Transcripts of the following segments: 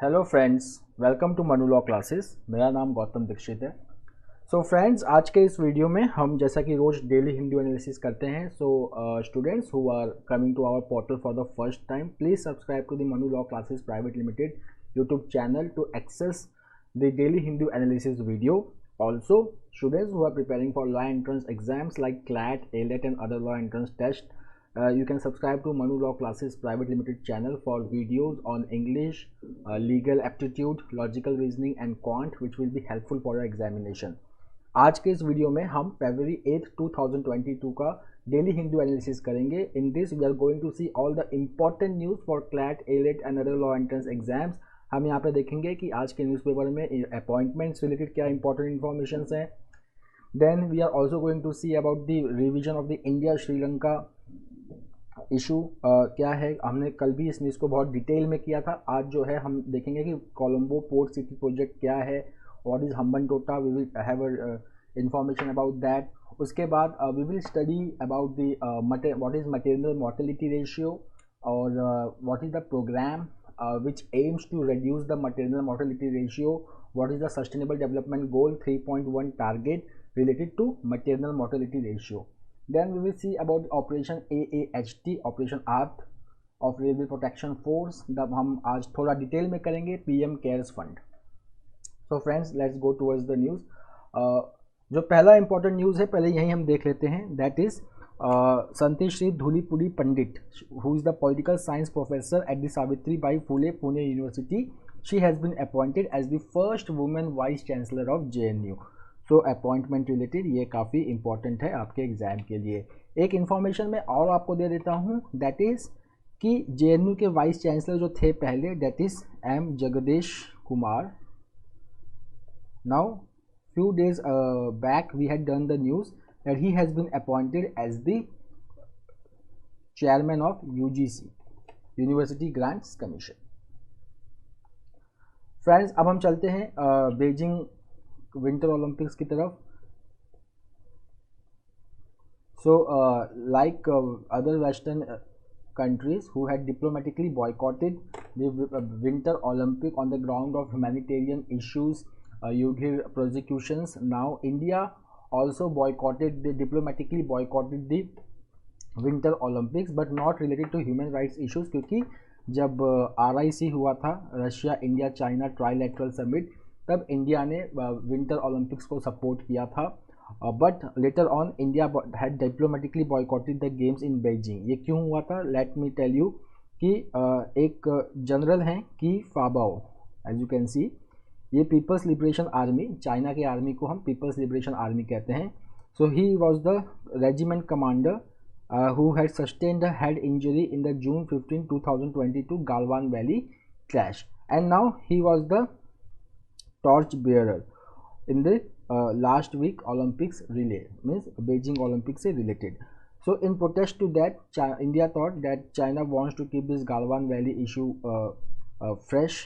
Hello friends, welcome to Manu law classes. मेरा नाम गौतम दीक्षित है। सो फ्रेंड्स, आज के इस वीडियो में हम जैसा कि रोज डेली हिंदी एनालिसिस करते हैं, so students who are coming to our portal for the first time, please subscribe to the Manu law classes private limited YouTube channel to access the daily Hindi analysis video. Also, students who are preparing for law entrance exams like CLAT, ALET and other law entrance tests, you can subscribe to Manu Law Classes Private Limited channel for videos on English, legal aptitude, logical reasoning and quant, which will be helpful for your examination. आज के इस video में हम February 8, 2022 का daily Hindu analysis करेंगे. In this we are going to see all the important news for CLAT, ALET and other law entrance exams. हम यहाँ पे देखेंगे कि आज के न्यूज़पेपर में अपॉइंटमेंट्स रिलेटेड क्या इंपॉर्टेंट इन्फॉर्मेशन हैं. Then we are also going to see about the revision of the India Sri Lanka issue क्या है. हमने कल भी इस न्यूज़ को बहुत डिटेल में किया था. आज जो है हम देखेंगे कि कोलंबो पोर्ट सिटी प्रोजेक्ट क्या है, what is Hambantota, we will have information about that. उसके बाद we will study about the what is material mortality ratio और what is the program which aims to reduce the maternal mortality ratio, what is the sustainable development goal 3.1 target related to maternal mortality ratio. Then we will see about operation AAHT, operation ART of railway protection force. तब हम आज थोड़ा detail में करेंगे PM cares fund. So friends, let's go towards the news. जो पहला important news है पहले यही हम देख लेते हैं. That is Santeshri Dhulipudi Pandit, who is the political science professor at the Savitribai Phule Pune University. She has been appointed as the first woman vice chancellor of JNU. So appointment related ये काफ़ी important है आपके exam के लिए. एक information मैं और आपको दे देता हूँ, दैट इज़ कि JNU के वाइस चांसलर जो थे पहले, that is M Jagadish Kumar. Now few days back we had done the news that he has been appointed as the chairman of UGC, University Grants Commission. Friends, अब हम चलते हैं Beijing winter Olympics की तरफ. So like other western countries who had diplomatically boycotted the winter Olympic on the ground of humanitarian issues, Uyghur prosecutions, now India also diplomatically boycotted the winter Olympics, but not related to human rights issues, क्योंकि जब RIC हुआ था, Russia India China trilateral summit, तब India ने winter Olympics को support किया था. But later on India had diplomatically boycotted the games in Beijing. ये क्यों हुआ था? लेट मी टेल यू कि एक जनरल हैं की Fabao, as you can see, ये पीपल्स लिबरेशन आर्मी, चाइना के आर्मी को हम पीपल्स लिबरेशन आर्मी कहते हैं. So he was the regiment commander who had sustained a head injury in the June 15, 2022 Galwan Valley clash, and now he was the torch bearer in the last week Olympics relay, means Beijing Olympics se related. So in protest to that, India thought that China wants to keep this Galwan Valley issue fresh.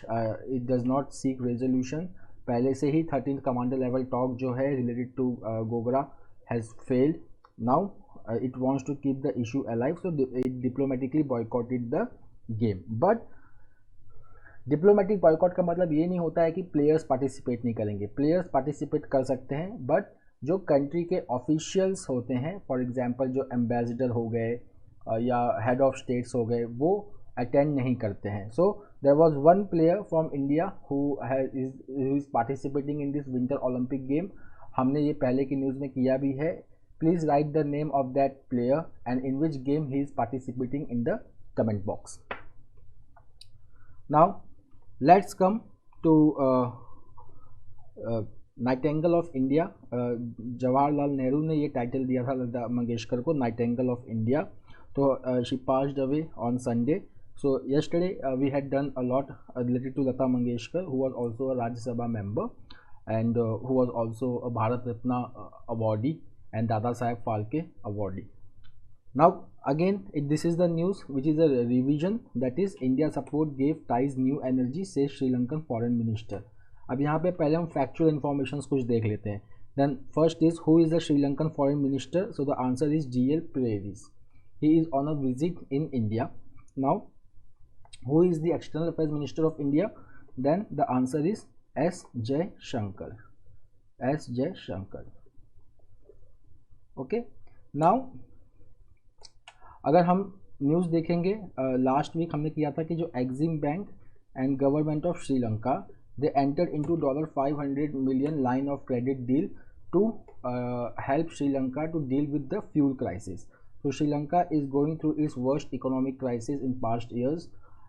It does not seek resolution. पहले से ही 13th commander level talk जो है related to Gogra has failed. Now it wants to keep the issue alive, so it diplomatically boycotted the game. But diplomatic boycott का मतलब ये नहीं होता है कि प्लेयर्स पार्टिसिपेट नहीं करेंगे. प्लेयर्स पार्टिसिपेट कर सकते हैं, बट जो कंट्री के ऑफिशियल्स होते हैं, फॉर एग्जांपल जो एम्बेसडर हो गए या हेड ऑफ स्टेट्स हो गए, वो अटेंड नहीं करते हैं. So there was one player from India who is participating in this winter Olympic game. हमने ये पहले की न्यूज़ में किया भी है. Please write the name of that player and in which game he is participating in the comment box. Now let's come to Nightingale of India. Jawaharlal Nehru ने ये टाइटल दिया था लता मंगेशकर को, Nightingale of India. तो she passed away on Sunday. So yesterday we had done a lot related to Lata Mangeshkar, who was also a Rajya Sabha member and who was also a Bharat Ratna awardee and Dada Saheb Phalke awardee. Now again this is the news which is a revision, that is India support gave ties new energy, says Sri Lankan foreign minister. अब यहाँ पे पहले हम factual informations कुछ देख लेते हैं. Then first is who is the Sri Lankan foreign minister? So the answer is GL Peries. He is on a visit in India. Now who is the external affairs minister of India? then the answer is S. Jaishankar. S. Jaishankar. Okay now अगर हम news देखेंगे, last week हमने किया था कि जो Exim bank and government of Sri Lanka they entered into $500 million line of credit deal to help Sri to deal with the fuel crisis. So Sri Lanka is going through its worst economic crisis in past years.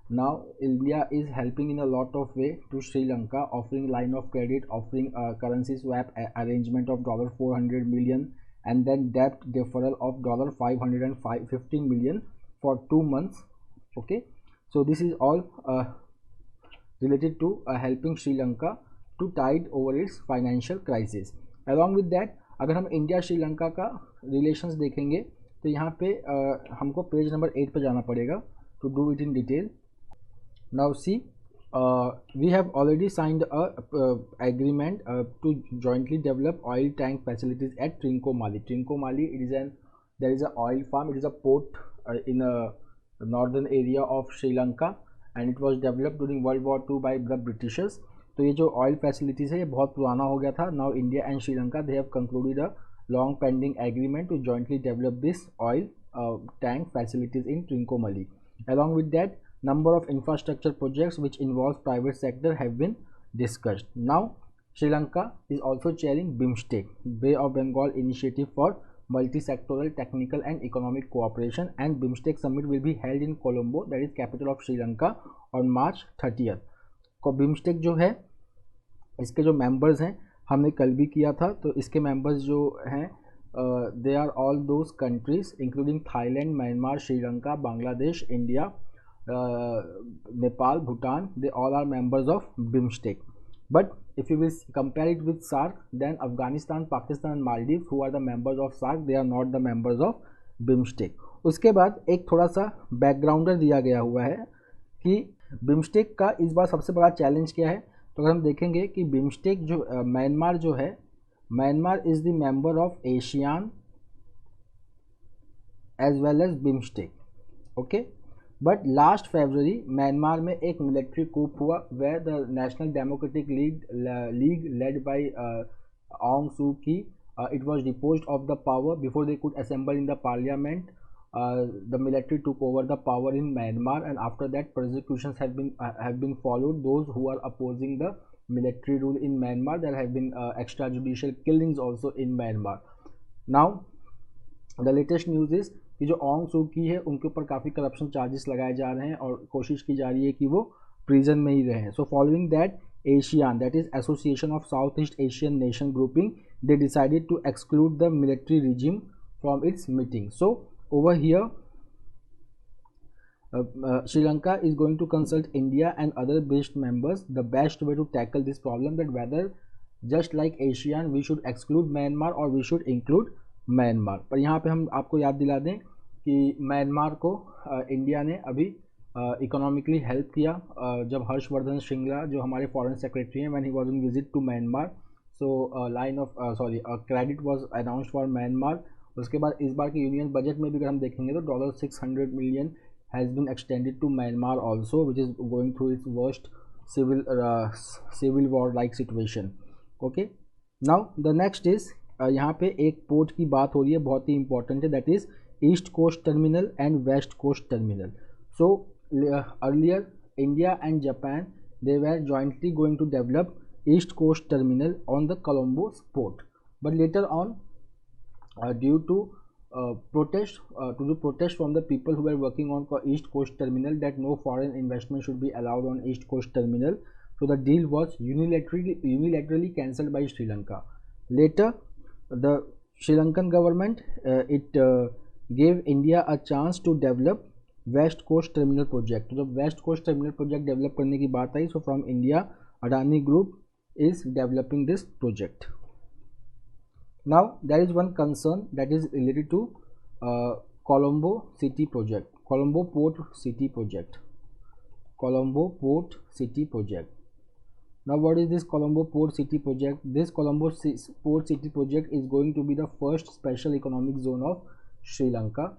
Now India is helping in a lot of way to Sri Lanka, offering line of credit, offering currency swap arrangement of $400 million, and then debt deferral of $515 million for 2 months. Okay, so this is all related to helping Sri Lanka to tide over its financial crisis. Along with that, अगर हम India Sri Lanka का relations देखेंगे तो यहाँ पे हमको page number 8 पे जाना पड़ेगा to do it in detail. Now see, we have already signed a agreement to jointly develop oil tank facilities at Trincomalee. Trincomalee, there is a oil farm. It is a port in a northern area of Sri Lanka, and it was developed during World War II by the Britishers. तो ये जो oil facilities है ये बहुत पुराना हो गया था. Now India and Sri Lanka they have concluded a long pending agreement to jointly develop this oil tank facilities in Trincomalee. Along with that, number of infrastructure projects which involve private sector have been discussed. Now Sri Lanka is also chairing BIMSTEC, Bay of Bengal Initiative for Multi-Sectoral Technical and Economic Cooperation, and BIMSTEC summit will be held in Colombo, that is capital of Sri Lanka, on March 30th. को BIMSTEC जो है इसके जो members हैं हमने कल भी किया था, तो इसके मेंबर्स जो हैं they are all those countries including Thailand, Myanmar, Sri Lanka, Bangladesh, India, Nepal, Bhutan. They all are members of BIMSTEC. But if you will compare it with SAARC, then Afghanistan, Pakistan and Maldives, who are the members of SAARC, they are not the members of BIMSTEC. उसके बाद एक थोड़ा सा बैकग्राउंडर दिया गया हुआ है कि BIMSTEC का इस बार सबसे बड़ा चैलेंज क्या है. तो अगर हम देखेंगे कि BIMSTEC जो म्यांमार जो है, Myanmar is the member of ASEAN as well as BIMSTEC. Okay, but last February Myanmar में एक मिलिट्री कूप हुआ where the National Democratic League led by Aung Suu Kyi, it was deposed of the power before they could assemble in the parliament. The military took over the power in Myanmar, and after that persecutions have been followed. Those who are opposing the military rule in Myanmar, there have been extrajudicial killings also in Myanmar. Now the latest news is कि जो Aung सू की है उनके ऊपर काफ़ी corruption charges लगाए जा रहे हैं और कोशिश की जा रही है कि वो प्रिजन में ही रहें. So following that, ASEAN, that is association of south east Asian nation grouping, they decided to exclude the military regime from its meeting. So over here Sri Lanka is going to consult India and other based members the best way to tackle this problem, that whether just like ASEAN we should exclude Myanmar or we should include Myanmar. पर यहाँ पे हम आपको याद दिला दें कि Myanmar को इंडिया ने अभी इकोनॉमिकली हेल्प किया जब हर्षवर्धन श्रिंगला जो हमारे फॉरेन सेक्रेटरी हैं, when he was in visit to Myanmar, so line of credit was announced for Myanmar. उसके बाद इस बार के यूनियन बजट में भी अगर हम देखेंगे तो $600 million has been extended to Myanmar also, which is going through its worst civil war like situation. Okay, now the next is यहाँ पे एक पोर्ट की बात हो रही है, बहुत ही इंपॉर्टेंट है, that is east coast terminal and west coast terminal. So earlier India and Japan they were jointly going to develop east coast terminal on the Colombo port, but later on due to protest from the people who were working on East Coast Terminal that no foreign investment should be allowed on East Coast Terminal, so the deal was unilaterally cancelled by Sri Lanka. Later the Sri Lankan government gave India a chance to develop West Coast Terminal project. तो जब West Coast Terminal project develop करने की बात आई, so from India Adani Group is developing this project. Now there is one concern that is related to Colombo City project, Colombo Port City project, Colombo Port City project. Now what is this Colombo Port City project? This Colombo Port City project is going to be the first special economic zone of Sri Lanka.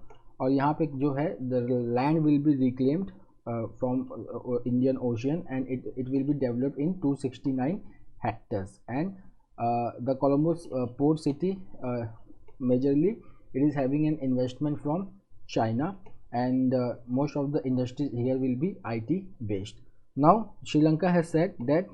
और यहाँ पे जो है the land will be reclaimed from Indian Ocean, and it will be developed in 269 hectares. And the Columbus port city, majorly it is having an investment from China, and most of the industries here will be IT based. Now Sri Lanka has said that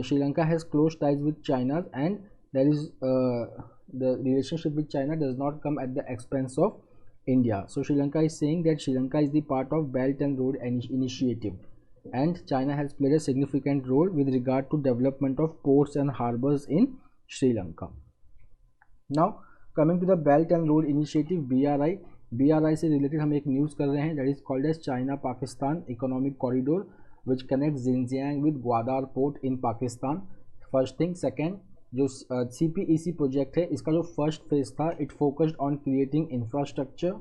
Sri Lanka has close ties with China, and there is the relationship with China does not come at the expense of India. So Sri Lanka is saying that Sri Lanka is the part of Belt and Road Initiative, and China has played a significant role with regard to development of ports and harbors in Sri Lanka. Now coming to the Belt and Road Initiative, BRI से related हम एक news कर रहे हैं, that is called as China Pakistan economic corridor which connect Xinjiang with Gwadar port in Pakistan. First thing. Second, जो CPEC project है, इसका जो फर्स्ट फेज था, it focused on creating infrastructure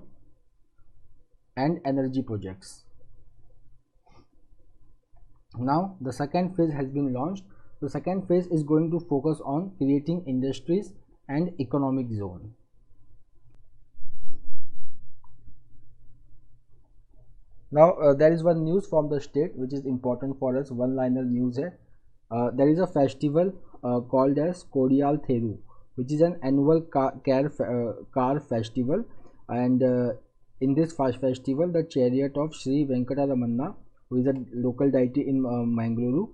and energy projects. Now the second phase has been launched. The second phase is going to focus on creating industries and economic zone. Now there is one news from the state which is important for us. One liner news है. There is a festival called as Kodiyal Theru, which is an annual car festival, and in this festival the chariot of Sri Venkataramanna, who is a local deity in Mangaluru,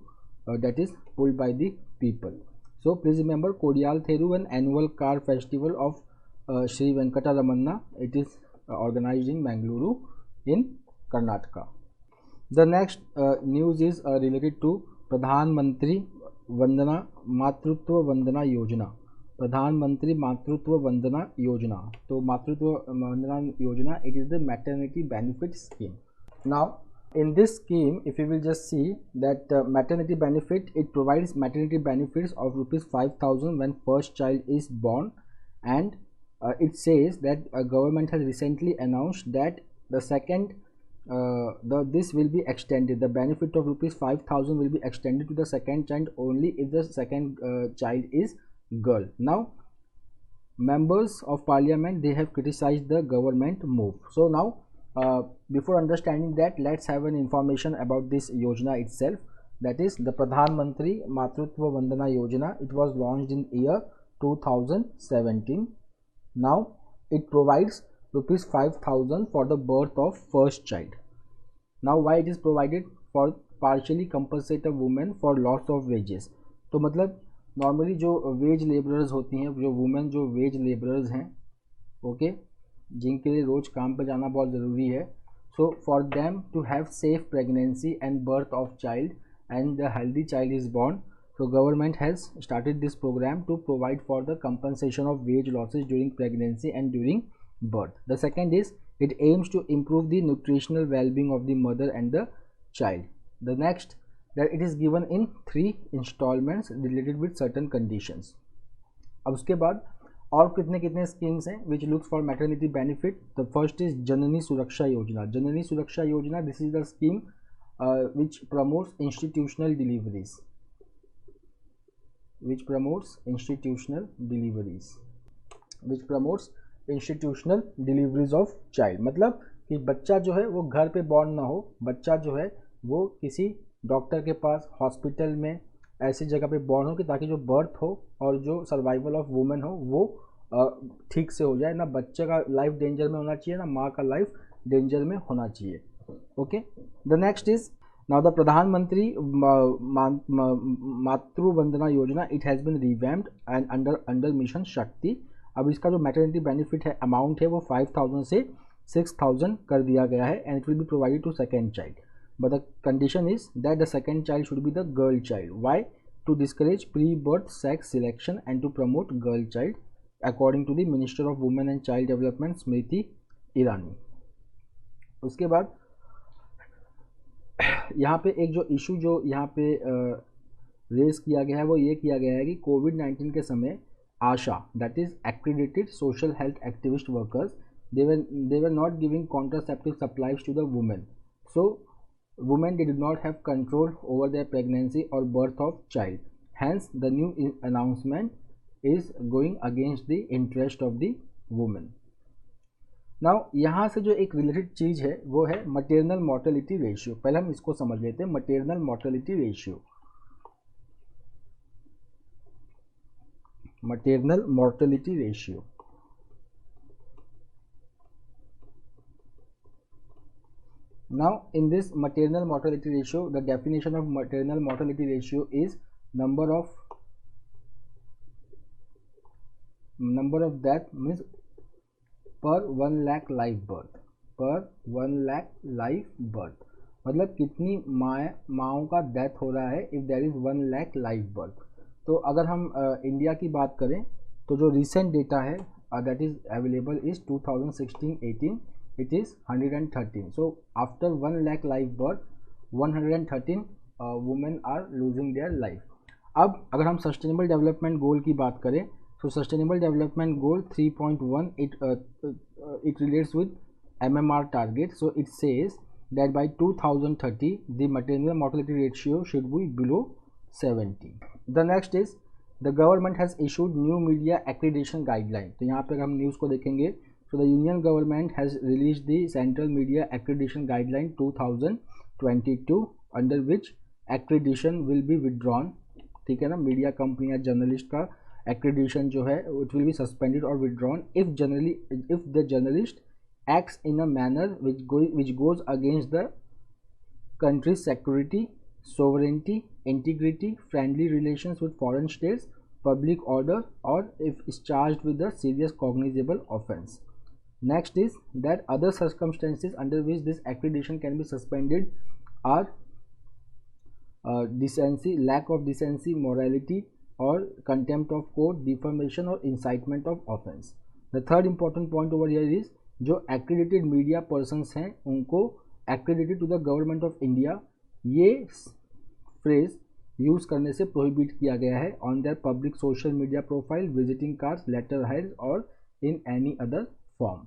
that is pulled by the people. So please remember, Kodiyal Theru, an annual car festival of Sri Venkataramanna. It is organized in Mangaluru in Karnataka. The next news is related to प्रधानमंत्री वंदना मातृत्व वंदना योजना. प्रधानमंत्री मातृत्व वंदना योजना. तो मातृत्व Vandana Yojana, it is the maternity benefit scheme. Now in this scheme, if you will just see that maternity benefit, it provides maternity benefits of ₹5,000 when first child is born, and it says that government has recently announced that the second this will be extended. The benefit of ₹5,000 will be extended to the second child only if the second child is girl. Now members of parliament, they have criticized the government move. So now before understanding that, let's have an information about this yojana itself. That is the Pradhan Mantri Matrutva Vandana Yojana. It was launched in year 2017. Now it provides ₹5,000 for the birth of first child. Now why it is provided? For partially compensate a woman for loss of wages. तो मतलब normally जो veg labourers होती हैं, जो women जो veg labourers हैं, okay, जिनके लिए रोज़ काम पर जाना बहुत ज़रूरी है, so for them to have safe pregnancy and birth of child and the healthy child is born, so government has started this program to provide for the compensation of wage losses during pregnancy and during birth. The second is it aims to improve the nutritional well-being of the mother and the child. The next, that it is given in 3 installments related with certain conditions. अब उसके बाद और कितने कितने schemes हैं which looks for maternity benefit. The first is जननी सुरक्षा योजना. जननी सुरक्षा योजना, this is the scheme which promotes institutional deliveries. Which promotes institutional deliveries of child. मतलब कि बच्चा जो है वो घर पे बॉर्न ना हो, बच्चा जो है वो किसी डॉक्टर के पास, हॉस्पिटल में, ऐसी जगह पे बॉर्न हो कि ताकि जो बर्थ हो और जो सर्वाइवल ऑफ वुमेन हो वो ठीक से हो जाए. ना बच्चे का लाइफ डेंजर में होना चाहिए, ना माँ का लाइफ डेंजर में होना चाहिए. Okay. The next is now the Pradhan Mantri Matru Vandana Yojana, it has been revamped and under Mission Shakti. अब इसका जो maternity benefit है, amount है, वो 5,000 से 6,000 कर दिया गया है, and it will be provided to second child. But the condition is that the second child should be the girl child. Why? To discourage pre-birth sex selection and to promote girl child, according to the Minister of Women and Child Development Smriti Irani. उसके बाद यहाँ पे एक जो issue जो यहाँ पे raise किया गया है वो ये किया गया है कि कोविड-19 के समय ASHA, that is accredited social health activist workers, they were not giving contraceptive supplies to the women, so women did not have control over their pregnancy or birth of child. Hence the new announcement is going against the interest of the women. Now यहाँ से जो एक related चीज़ है वो है material mortality ratio. पहले हम इसको समझ लेते हैं, material mortality ratio. maternal mortality ratio. Now in this maternal mortality ratio, the definition of maternal mortality ratio is number of death means per 1 lakh live birth, per 1 lakh live birth, मतलब कितनी माओं का death हो रहा है if there is 1 lakh live birth. तो अगर हम India की बात करें तो जो रिसेंट डेटा है that is available is 2016-18, it is 113। So after 1 lakh live birth 113 women are losing their life. अब अगर हम सस्टेनेबल डेवलपमेंट गोल की बात करें तो sustainable development goal 3.1 it relates with MMR target. So it says that by 2030 the maternal mortality ratio should be below 70. The next is the government has issued new media accreditation guideline. तो यहाँ पर हम news को देखेंगे। So the union government has released the central media accreditation guideline 2022 under which accreditation will be withdrawn। ठीक है ना, media company या जर्नलिस्ट का accreditation जो है it will be suspended or withdrawn if the journalist acts in a manner which goes against the country's security, sovereignty, integrity, friendly relations with foreign states, public order, or if is charged with a serious cognizable offense. Next is that other circumstances under which this accreditation can be suspended are decency, lack of decency, morality, or contempt of court, defamation or incitement of offense. The third important point over here is जो accredited media persons हैं उनको accredited to the government of India ये phrase use करने से prohibit किया गया है on their public social media profile, visiting cards, letterheads और in any other form.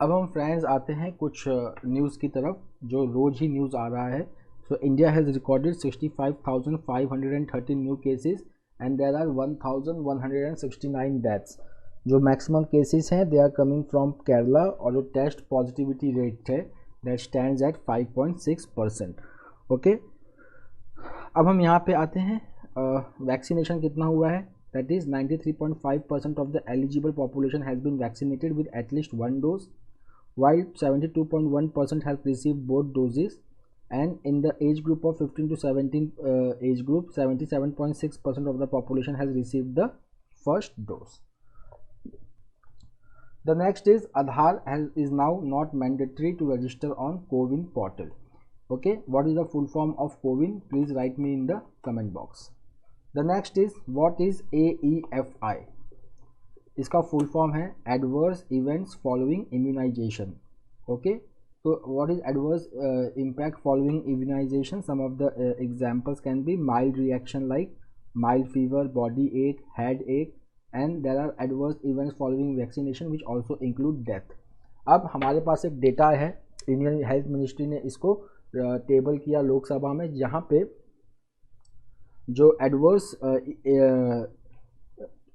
अब हम फ्रेंड्स आते हैं कुछ न्यूज़ की तरफ जो रोज़ ही न्यूज़ आ रहा है। So India has recorded 65,513 new cases and there are 1,169 deaths। जो मैक्सिमम केसेस हैं they are coming from Kerala और जो टेस्ट पॉजिटिविटी रेट है दैट स्टैंड्स एट 5.6%। ओके, अब हम यहाँ पे आते हैं वैक्सीनेशन कितना हुआ है that is 93.5% of the eligible population has been vaccinated with at least 1 dose while 72.1% have received both doses, and in the age group of 15 to 17 age group 77.6% of the population has received the first dose. The next is Aadhaar is now not mandatory to register on CoWIN portal. Okay, what is the full form of CoWIN? Please write me in the comment box. The next is what is AEFI? इसका full form है adverse events following immunization. Okay, तो what is adverse impact following immunization? Some of the examples can be mild reaction like mild fever, body ache, head ache, and there are adverse events following vaccination which also include death. अब हमारे पास एक data है, Indian health ministry ने इसको table किया लोकसभा में, जहाँ पे जो एडवर्स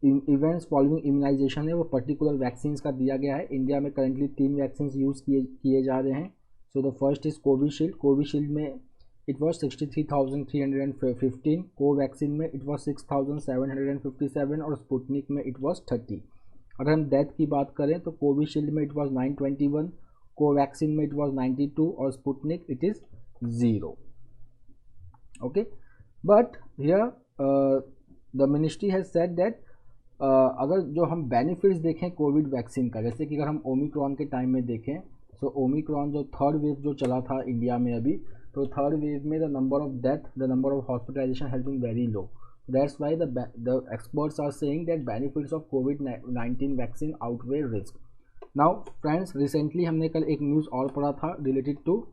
इवेंट्स फॉलोइंग इम्यूनाइजेशन है वो पर्टिकुलर वैक्सीन्स का दिया गया है। इंडिया में करेंटली 3 वैक्सीन्स यूज़ किए जा रहे हैं। So the first is Covishield. Covishield में इट वॉज 63,315, कोवैक्सीन में इट वॉज 6,757 और स्पुतनिक में इट वॉज 30। अगर हम डेथ की बात करें तो कोविशील्ड में इट वॉज 921, कोवैक्सीन में इट वॉज 92 और Sputnik it is 0। Okay, but here the ministry has said that अगर जो हम बेनिफिट्स देखें कोविड वैक्सीन का, जैसे कि अगर हम ओमिक्रॉन के टाइम में देखें, सो ओमिक्रॉन जो थर्ड वेव जो चला था इंडिया में अभी, तो थर्ड वेव में the number of death, the number of hospitalization has been very low. That's why the experts are saying that benefits of कोविड-19 vaccine outweigh risk. Now friends, recently हमने कल एक न्यूज़ और पढ़ा था related to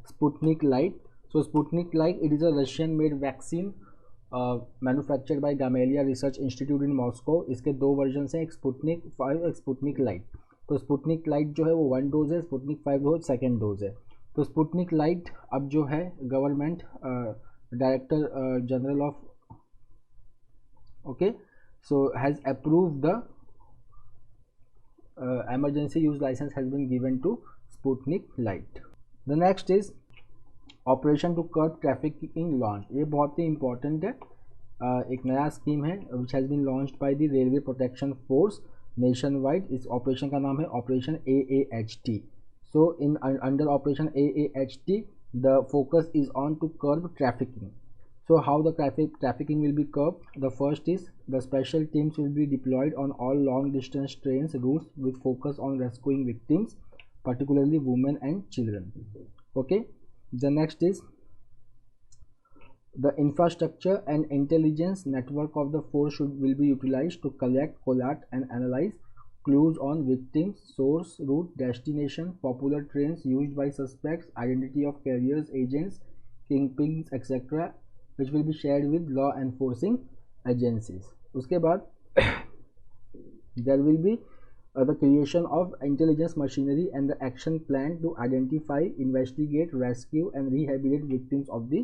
Sputnik Light. So Sputnik Light it is a Russian made vaccine manufactured by Gamaleya research institute in Moscow. इसके 2 version हैं, एक स्पुतनिक 5 एक स्पुतनिक लाइट। तो स्पुतनिक लाइट जो है वो 1 डोज है, स्पुतनिक 5 जो 2nd डोज है। तो स्पुतनिक लाइट अब जो है government director general of okay so has approve the emergency use license has been given to Sputnik Light. The next is operation to curb trafficking launch. ये बहुत ही important है. एक नया स्कीम है which has been launched by the railway protection force nationwide. इस operation का नाम है operation AAHT. So in under operation AAHT the focus is on to curb trafficking. So how the trafficking will be curbed? The first is the special teams will be deployed on all long distance trains routes with focus on rescuing victims, particularly women and children. Okay. The next is the infrastructure and intelligence network of the force will be utilized to collect, collate and analyze clues on victims, source, route, destination, popular trains used by suspects, identity of carriers, agents, kingpins, etc. which will be shared with law enforcing agencies. उसके बाद there will be the creation of intelligence machinery and the action plan to identify, investigate, rescue and rehabilitate victims of the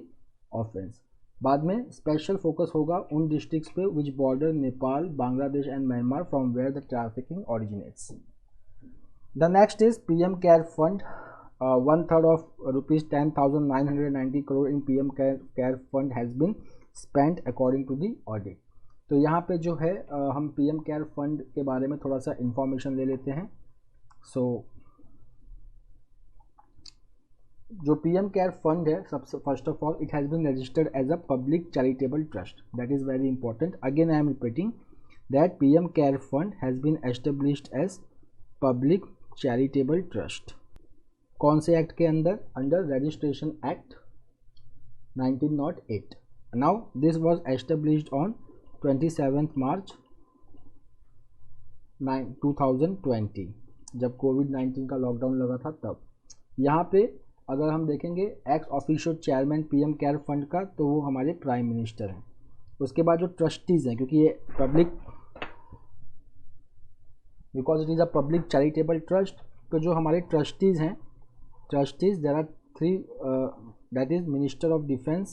offense. बाद में special focus होगा उन districts पे which border Nepal, Bangladesh and Myanmar from where the trafficking originates. The next is PM Care Fund. 1/3 of ₹10,990 crore in PM Care Fund has been spent according to the audit. तो यहाँ पे जो है हम PM Care Fund के बारे में थोड़ा सा इंफॉर्मेशन ले लेते हैं. सो जो PM Care Fund है सबसे first of all it has been registered as a public charitable trust. That is very important. Again I am repeating that PM Care Fund has been established as public charitable trust. कौन से act के अंदर? Under registration act 1908. Now this was established on 27 March 2020 जब कोविड-19 का lockdown लगा था तब. यहाँ पे अगर हम देखेंगे x official chairman PM care fund का तो वो हमारे प्राइम मिनिस्टर हैं. उसके बाद जो ट्रस्टीज़ हैं क्योंकि ये public because it is a public charitable trust तो जो हमारे ट्रस्टीज़ हैं trustees there are three that is Minister of Defense,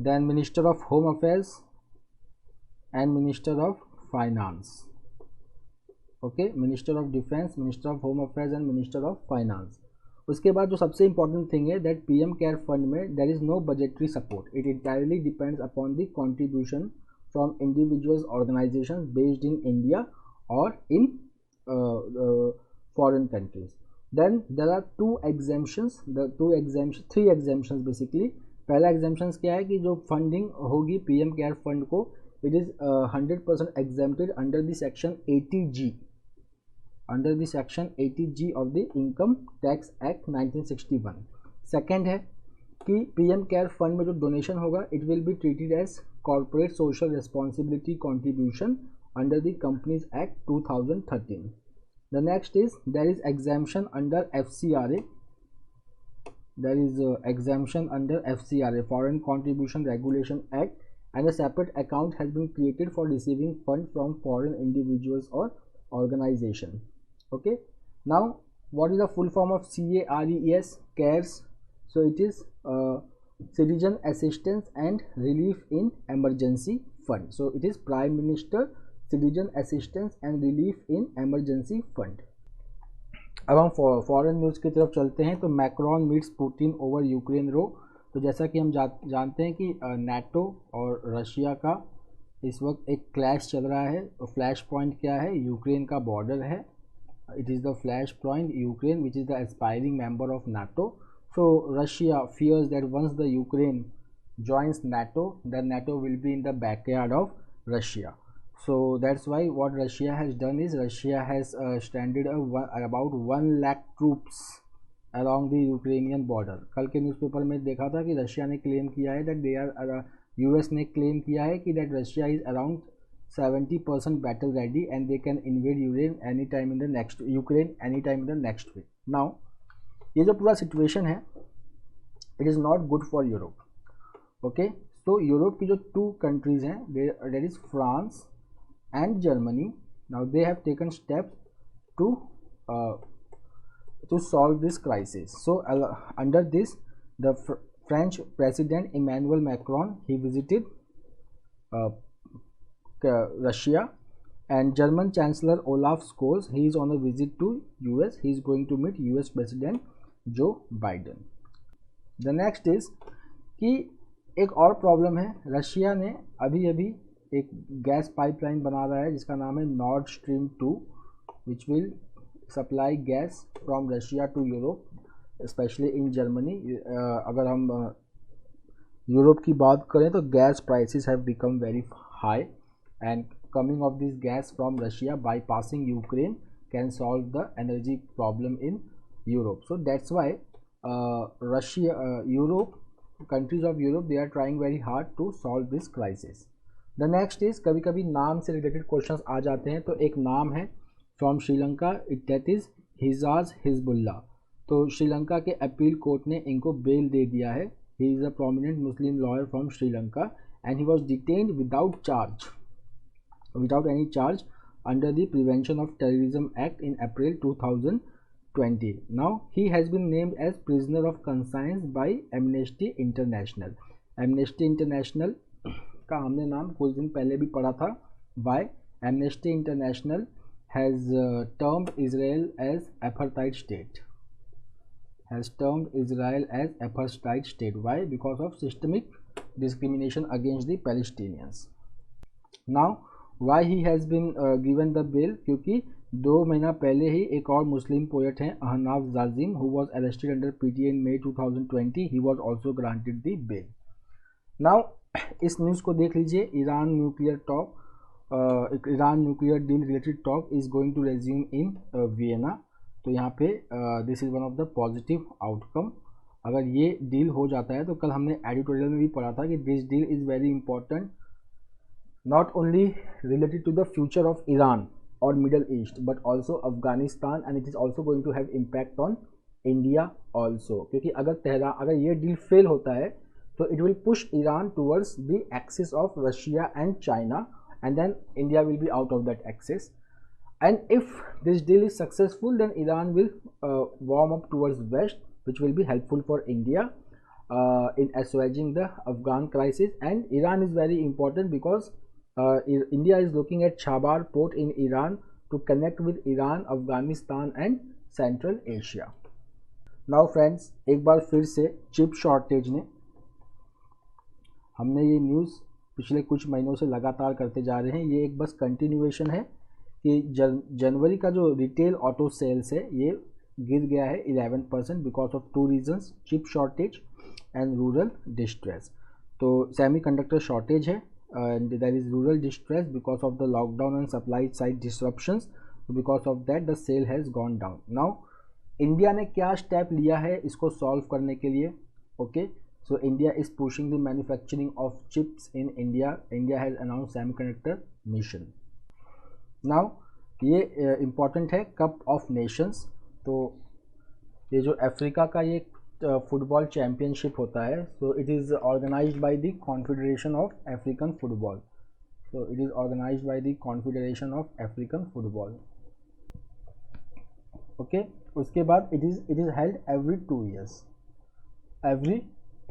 then Minister of Home Affairs and Minister of Finance. Okay, Minister of Defense, Minister of Home Affairs and Minister of Finance. उसके बाद जो सबसे important thing है that PM Care Fund में there is no budgetary support. It entirely depends upon the contribution from individuals, organizations based in India or in foreign countries. Then there are three exemptions basically. पहला exemptions क्या है कि जो funding होगी PM Care Fund को it is 100% exempted under the section 80G of the Income Tax Act 1961. Second है कि PM Care Fund में जो donation होगा it will be treated as corporate social responsibility contribution under the Companies Act 2013. The next is there is exemption under FCRA. There is exemption under FCRA, Foreign Contribution Regulation Act, and a separate account has been created for receiving funds from foreign individuals or organization. Okay. Now, what is the full form of CARES? CARES. So it is Citizen Assistance and Relief in Emergency Fund. So it is Prime Minister Citizen Assistance and Relief in Emergency Fund. अब हम foreign news की तरफ चलते हैं. तो Macron meets Putin over Ukraine row. तो जैसा कि हम जानते हैं कि नाटो और रशिया का इस वक्त एक क्लैश चल रहा है. फ्लैश पॉइंट क्या है? यूक्रेन का बॉर्डर है. It is the flash point Ukraine which is the aspiring member of NATO. So Russia fears that once the Ukraine joins NATO, then NATO will be in the backyard of Russia. So that's why what Russia has done is Russia has stranded about 1 lakh troops along the Ukrainian border. कल के newspaper में देखा था कि Russia ने claim किया है that they are US ने क्लेम किया है कि that Russia is around 70% battle ready and they can invade Ukraine anytime in the next week. Now ये जो पूरा सिचुएशन है it is not good for Europe. Okay, so Europe की जो 2 countries हैं there is France and Germany. Now they have taken steps to solve this crisis. So under this the French President Emmanuel Macron he visited Russia. And German Chancellor Olaf Scholz, he is on a visit to US. He is going to meet US President Joe Biden. The next is कि एक और problem है, Russia ने अभी अभी एक gas pipeline बना रहा है जिसका नाम है Nord Stream 2, which will supply gas from Russia to Europe, specially in Germany. अगर हम यूरोप की बात करें तो gas prices have become very high, and coming of this gas from Russia bypassing Ukraine can solve the energy problem in Europe. So that's why Europe, countries of Europe, they are trying very hard to solve this crisis. The next is कभी कभी नाम से related questions आ जाते हैं. तो एक नाम है from Sri Lanka, that is Hejaaz Hizbullah. तो श्रीलंका के अपील कोर्ट ने इनको बेल दे दिया है. He is a prominent Muslim lawyer from Sri Lanka and he was detained without any charge under the Prevention of Terrorism Act in April 2020. Now he has been named as prisoner of conscience by Amnesty International. Amnesty International का हमने नाम कुछ दिन पहले भी पढ़ा था. Why? Amnesty International has termed Israel as apartheid state. Why? Because of systemic discrimination against the Palestinians. Now why he has been given the bail? क्योंकि 2 महीना पहले ही एक और मुस्लिम पोएट हैं अहनाफ जाजिम, who was arrested under PTA in May 2020. he was also granted the bail. Now इस न्यूज़ को देख लीजिए. Iran nuclear deal related talk is going to resume in Vienna. तो यहाँ पे this is one of the positive outcome. अगर ये डील हो जाता है तो कल हमने एडिटोरियल में भी पढ़ा था कि this deal is very important, not only related to the future of Iran or Middle East but also Afghanistan, and it is also going to have impact on India also. क्योंकि अगर ये deal fail होता है तो it will push Iran towards the axis of Russia and China, and then India will be out of that axis. And if this deal is successful, then Iran will warm up towards West, which will be helpful for India in assuaging the Afghan crisis. And Iran is very important because India is looking at Chabahar port in Iran to connect with Iran, Afghanistan and Central Asia. Now friends, एक बार फिर से chip shortage ने, हमने ये news पिछले कुछ महीनों से लगातार करते जा रहे हैं. ये एक बस कंटिन्यूएशन है कि जनवरी का जो रिटेल ऑटो सेल्स है ये गिर गया है 11% because of 2 reasons, chip shortage and rural distress. तो सेमीकंडक्टर शॉर्टेज है and there is rural distress because of the lockdown and supply side disruptions. So because of that the sale has gone down. Now India ने क्या step लिया है इसको solve करने के लिए? Okay, so India is pushing the manufacturing of chips in India. India has announced semiconductor mission. Now ये important है कप ऑफ नेशंस. तो ये जो अफ्रीका का ये फुटबॉल चैम्पियनशिप होता है, so it is organised by the confederation of African football. So it is organised by the confederation of African football. Okay, उसके बाद it is held every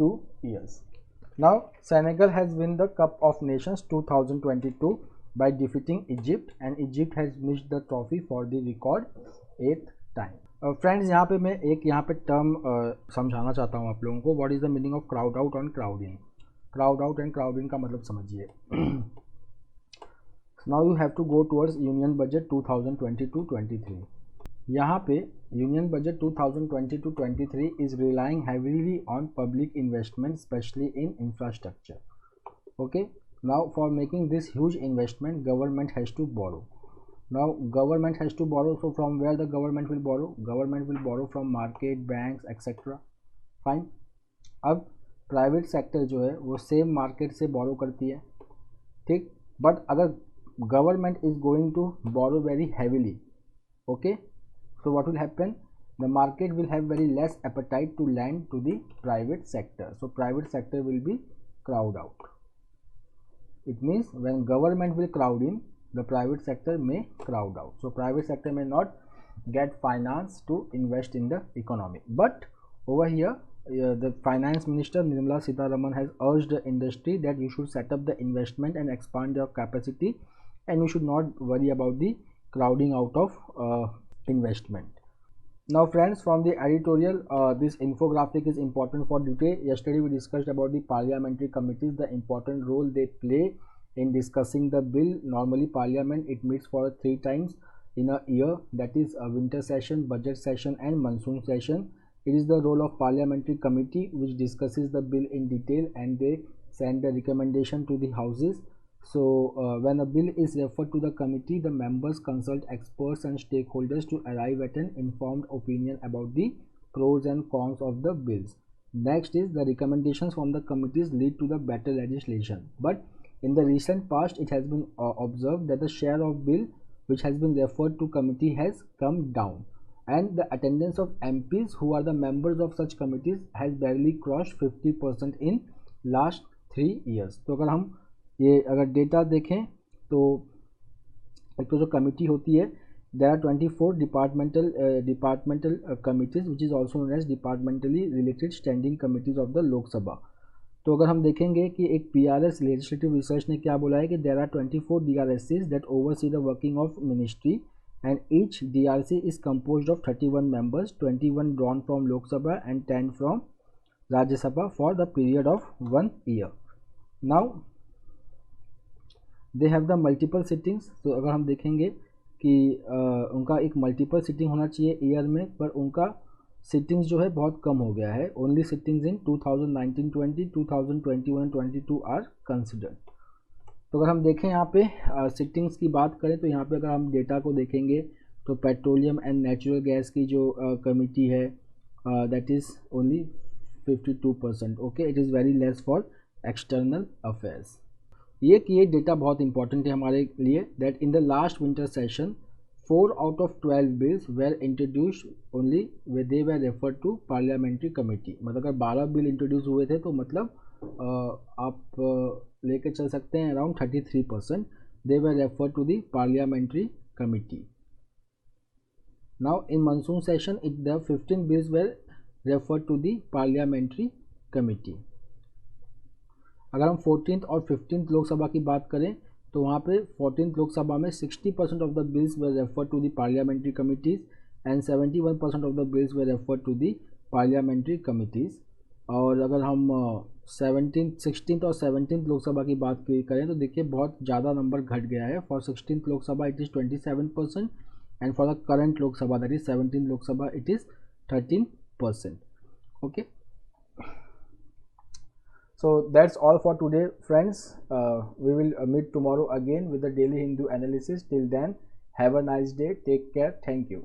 2 years. Now Senegal has won the Cup of Nations 2022 by defeating Egypt, and Egypt has missed the trophy for the record 8th time. Friends यहाँ पे मैं एक term समझाना चाहता हूँ आप लोगों को. What is the meaning of crowd out and crowd in? Crowd out and crowd in का मतलब समझिए. Now you have to go towards union budget 2022-23. यहाँ पे union budget 2022-23 is relying heavily on public investment specially in infrastructure. Okay, now for making this huge investment government has to borrow. Now government has to borrow, so from where the government will borrow? Government will borrow from market, banks, etc. Fine. अब private sector जो है वो same market से बोरो करती है, ठीक. But अगर government is going to borrow very heavily, okay, so what will happen? The market will have very less appetite to lend to the private sector, so private sector will be crowd out. It means when government will crowd in, the private sector may crowd out. So private sector may not get finance to invest in the economy. But over here the finance minister Nirmala Sitharaman has urged the industry that you should set up the investment and expand your capacity, and you should not worry about the crowding out of investment. Now friends, from the editorial, this infographic is important for today. Yesterday we discussed about the parliamentary committees, the important role they play in discussing the bill. Normally parliament, it meets for 3 times in a year, that is a winter session, budget session and monsoon session. It is the role of parliamentary committee which discusses the bill in detail and they send the recommendation to the houses. So when a bill is referred to the committee, the members consult experts and stakeholders to arrive at an informed opinion about the pros and cons of the bills. Next is the recommendations from the committees lead to the better legislation. But in the recent past, it has been observed that the share of bill which has been referred to committee has come down, and the attendance of MPs who are the members of such committees has barely crossed 50% in last 3 years. तो अगर हम ये अगर data देखें तो एक तो जो कमिटी होती है, there are 24 departmental committees which is also known as departmentally related standing committees of the Lok Sabha. तो अगर हम देखेंगे कि एक PRS लेजिस्लेटिव रिसर्च ने क्या बोला है कि there are 24 DRSCs that oversee the working of ministry and each DRC is composed of 31 members, 21 drawn from Lok Sabha and 10 from Rajya Sabha for the period of 1 year. Now they have the multiple sittings. तो अगर हम देखेंगे कि उनका एक multiple sitting होना चाहिए year में, पर उनका सिटिंग्स जो है बहुत कम हो गया है. Only sittings in 2019-20, 2021-22 are considered. तो अगर हम देखें यहाँ पे सिटिंग्स की बात करें तो यहाँ पे अगर हम डेटा को देखेंगे तो पेट्रोलियम एंड नेचुरल गैस की जो कमिटी है that is only 52%. Okay, it is very less for external affairs. ये डेटा बहुत इंपॉर्टेंट है हमारे लिए. That in the last winter session 4 out of 12 bills were introduced only where they were referred to parliamentary committee. मतलब अगर 12 bill introduce हुए थे तो मतलब आप लेके चल सकते हैं around 33% they were referred to the parliamentary committee. Now in monsoon session the 15 bills were referred to the parliamentary committee. अगर हम 14th और 15th लोकसभा की बात करें तो वहाँ पे 14th लोकसभा में 60% of the bills were refer to the parliamentary committees and 71% of the bills were refer to the parliamentary committees. और अगर हम 16th और 17th लोकसभा की बात करें तो देखिए बहुत ज़्यादा नंबर घट गया है. For 16th Lok Sabha it is 27% and for the current Lok Sabha that is 17th Lok Sabha it is 13%. Okay, so that's all for today friends. We will meet tomorrow again with the daily Hindu analysis. Till then, have a nice day, take care, thank you.